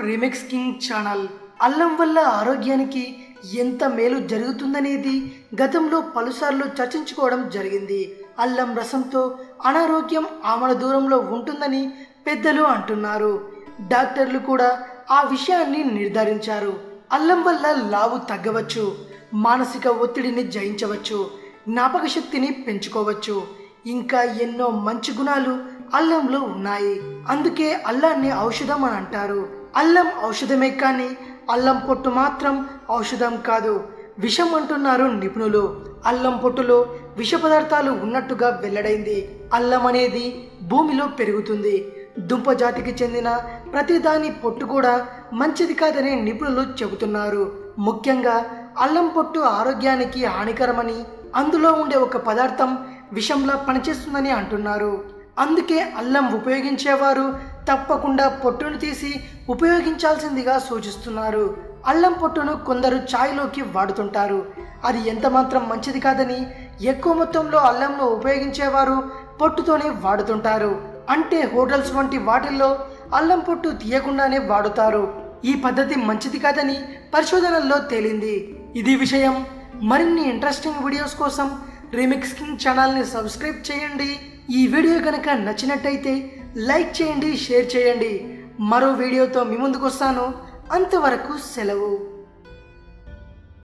Remix king channel. అల్లం వల్ల ఆరోగ్యానికి ఎంత మేలు జరుగుతుందనేది గతంలో పలుసార్లు చర్చించుకోవడం జరిగింది. అల్లం రసంతో అనారోగ్యం ఆమడ దూరంలో ఉంటుందని పెద్దలు అంటున్నారు. డాక్టర్లు కూడా ఆ విషయాన్ని నిర్ధారించారు. అల్లం వల్ల లావు తగ్గవచ్చు, మానసిక ఒత్తిడిని జయించవచ్చు, జ్ఞాపక శక్తిని పెంచుకోవచ్చు, ఇంకా ఎన్నో మంచి గుణాలు అల్లంలో ఉన్నాయి. అందుకే అల్లాన్ని ఔషధం అని అంటారు. అల్లం ఔషధమే కానీ అల్లం పొట్టు మాత్రం ఔషధం కాదు, విషం అంటున్నారు నిపుణులు. అల్లం పొట్టులో విష పదార్థాలు ఉన్నట్టుగా వెల్లడైంది. అల్లం అనేది భూమిలో పెరుగుతుంది. దుంప జాతికి చెందిన ప్రతిదాని పొట్టు కూడా మంచిది కాదని నిపుణులు చెబుతున్నారు. ముఖ్యంగా అల్లం పొట్టు ఆరోగ్యానికి హానికరమని, అందులో ఉండే ఒక పదార్థం విషంలా పనిచేస్తుందని అంటున్నారు. అందుకే అల్లం ఉపయోగించేవారు తప్పకుండా పొట్టును తీసి ఉపయోగించాల్సిందిగా సూచిస్తున్నారు. అల్లం పొట్టును కొందరు ఛాయ్లోకి వాడుతుంటారు. అది ఎంత మాత్రం మంచిది కాదని ఎక్కువ మొత్తంలో అల్లంను ఉపయోగించేవారు పొట్టుతోనే వాడుతుంటారు. అంటే హోటల్స్ వంటి వాటిల్లో అల్లం పొట్టు తీయకుండానే వాడుతారు. ఈ పద్ధతి మంచిది కాదని పరిశోధనల్లో తేలింది. ఇది విషయం. మరిన్ని ఇంట్రెస్టింగ్ వీడియోస్ కోసం రీమిక్స్ కింగ్ ఛానల్ని సబ్స్క్రైబ్ చేయండి. ఈ వీడియో కనుక నచ్చినట్టయితే లైక్ చేయండి, షేర్ చేయండి. మరో వీడియోతో మీ ముందుకు వస్తాను. అంతవరకు సెలవు.